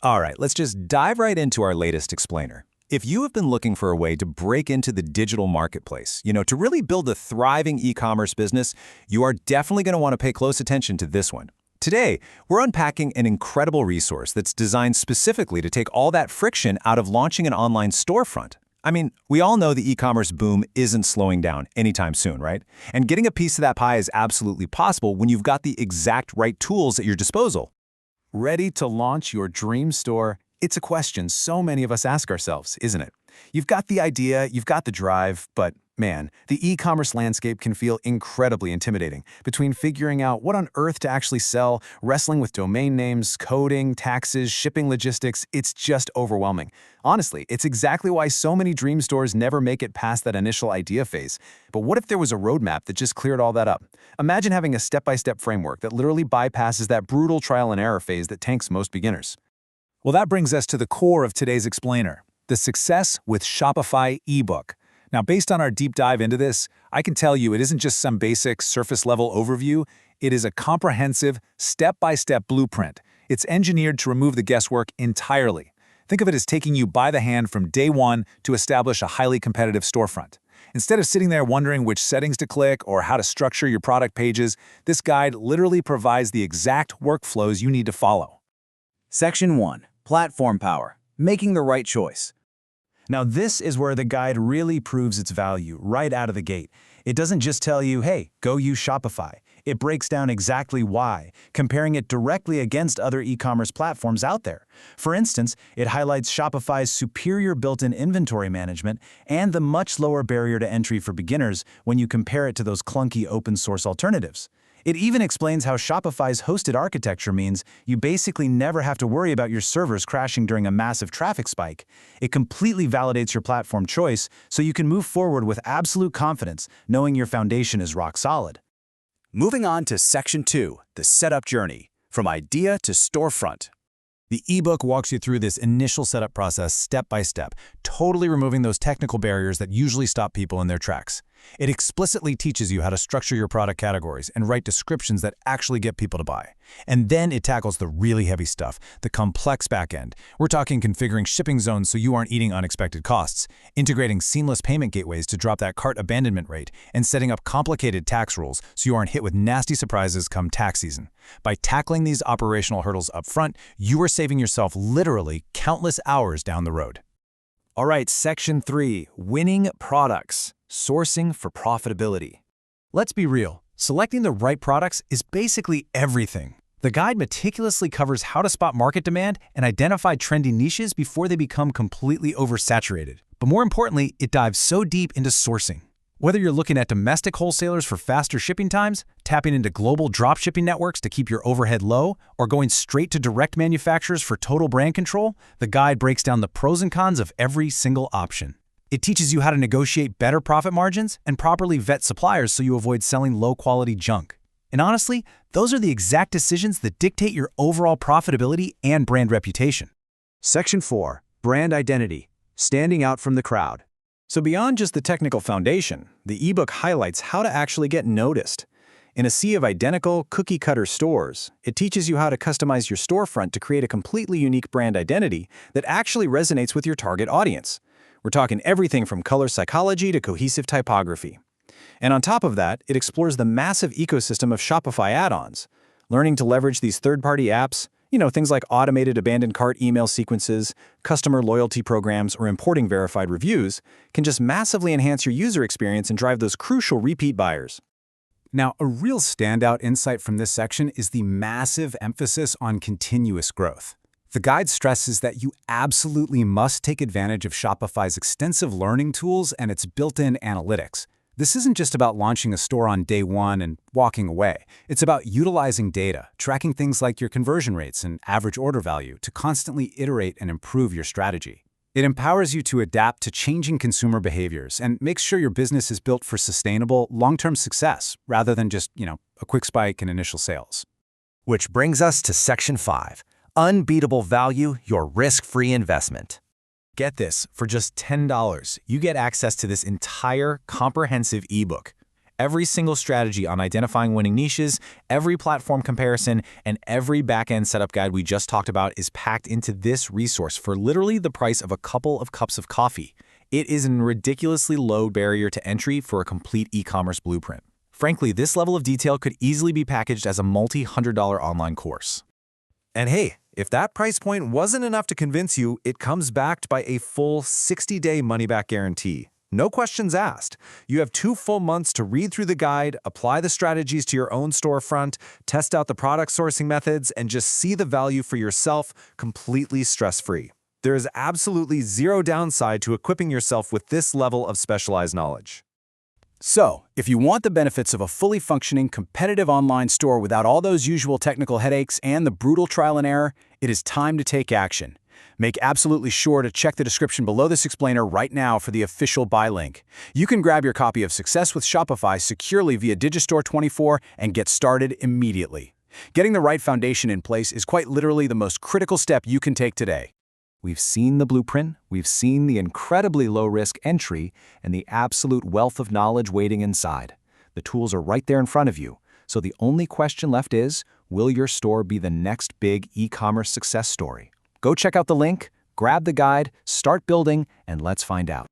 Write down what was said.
All right, let's just dive right into our latest explainer. If you have been looking for a way to break into the digital marketplace, to really build a thriving e-commerce business, you are definitely going to want to pay close attention to this one. Today, we're unpacking an incredible resource that's designed specifically to take all that friction out of launching an online storefront. I mean, we all know the e-commerce boom isn't slowing down anytime soon, right? And getting a piece of that pie is absolutely possible when you've got the exact right tools at your disposal. Ready to launch your dream store? It's a question so many of us ask ourselves, isn't it? You've got the idea, you've got the drive, but man, the e-commerce landscape can feel incredibly intimidating. Between figuring out what on earth to actually sell, wrestling with domain names, coding, taxes, shipping logistics, it's just overwhelming. Honestly, it's exactly why so many dream stores never make it past that initial idea phase. But what if there was a roadmap that just cleared all that up? Imagine having a step-by-step framework that literally bypasses that brutal trial and error phase that tanks most beginners. Well, that brings us to the core of today's explainer, the Success with Shopify ebook. Now, based on our deep dive into this, I can tell you it isn't just some basic surface-level overview. It is a comprehensive, step-by-step blueprint. It's engineered to remove the guesswork entirely. Think of it as taking you by the hand from day one to establish a highly competitive storefront. Instead of sitting there wondering which settings to click or how to structure your product pages, this guide literally provides the exact workflows you need to follow. Section 1. Platform Power. Making the right choice. Now this is where the guide really proves its value right out of the gate. It doesn't just tell you, hey, go use Shopify. It breaks down exactly why, comparing it directly against other e-commerce platforms out there. For instance, it highlights Shopify's superior built-in inventory management and the much lower barrier to entry for beginners when you compare it to those clunky open-source alternatives. It even explains how Shopify's hosted architecture means you basically never have to worry about your servers crashing during a massive traffic spike. It completely validates your platform choice so you can move forward with absolute confidence, knowing your foundation is rock solid. Moving on to Section 2, the setup journey, from idea to storefront. The ebook walks you through this initial setup process step by step, totally removing those technical barriers that usually stop people in their tracks. It explicitly teaches you how to structure your product categories and write descriptions that actually get people to buy. And then it tackles the really heavy stuff, the complex backend. We're talking configuring shipping zones so you aren't eating unexpected costs, integrating seamless payment gateways to drop that cart abandonment rate, and setting up complicated tax rules so you aren't hit with nasty surprises come tax season. By tackling these operational hurdles up front, you are saving yourself literally countless hours down the road. All right, Section 3, winning products, sourcing for profitability. Let's be real, selecting the right products is basically everything. The guide meticulously covers how to spot market demand and identify trendy niches before they become completely oversaturated. But more importantly, it dives so deep into sourcing. Whether you're looking at domestic wholesalers for faster shipping times, tapping into global dropshipping networks to keep your overhead low, or going straight to direct manufacturers for total brand control, the guide breaks down the pros and cons of every single option. It teaches you how to negotiate better profit margins and properly vet suppliers so you avoid selling low-quality junk. And honestly, those are the exact decisions that dictate your overall profitability and brand reputation. Section 4, brand identity, standing out from the crowd. So beyond just the technical foundation, the ebook highlights how to actually get noticed. In a sea of identical, cookie-cutter stores, it teaches you how to customize your storefront to create a completely unique brand identity that actually resonates with your target audience. We're talking everything from color psychology to cohesive typography. And on top of that, it explores the massive ecosystem of Shopify add-ons. Learning to leverage these third-party apps, things like automated abandoned cart email sequences, customer loyalty programs, or importing verified reviews, can just massively enhance your user experience and drive those crucial repeat buyers. Now, a real standout insight from this section is the massive emphasis on continuous growth. The guide stresses that you absolutely must take advantage of Shopify's extensive learning tools and its built-in analytics. This isn't just about launching a store on day one and walking away. It's about utilizing data, tracking things like your conversion rates and average order value to constantly iterate and improve your strategy. It empowers you to adapt to changing consumer behaviors and makes sure your business is built for sustainable, long-term success rather than just, a quick spike in initial sales. Which brings us to Section 5, unbeatable value, your risk-free investment. Get this, for just $10, you get access to this entire comprehensive ebook. Every single strategy on identifying winning niches, every platform comparison, and every back-end setup guide we just talked about is packed into this resource for literally the price of a couple of cups of coffee. It is a ridiculously low barrier to entry for a complete e-commerce blueprint. Frankly, this level of detail could easily be packaged as a multi-$100 online course. And hey, if that price point wasn't enough to convince you, it comes backed by a full 60-day money-back guarantee. No questions asked. You have 2 full months to read through the guide, apply the strategies to your own storefront, test out the product sourcing methods, and just see the value for yourself completely stress-free. There is absolutely zero downside to equipping yourself with this level of specialized knowledge. So, if you want the benefits of a fully functioning, competitive online store without all those usual technical headaches and the brutal trial and error, it is time to take action. Make absolutely sure to check the description below this explainer right now for the official buy link. You can grab your copy of Success with Shopify securely via Digistore 24 and get started immediately. Getting the right foundation in place is quite literally the most critical step you can take today. We've seen the blueprint, we've seen the incredibly low-risk entry, and the absolute wealth of knowledge waiting inside. The tools are right there in front of you, so the only question left is, will your store be the next big e-commerce success story? Go check out the link, grab the guide, start building, and let's find out.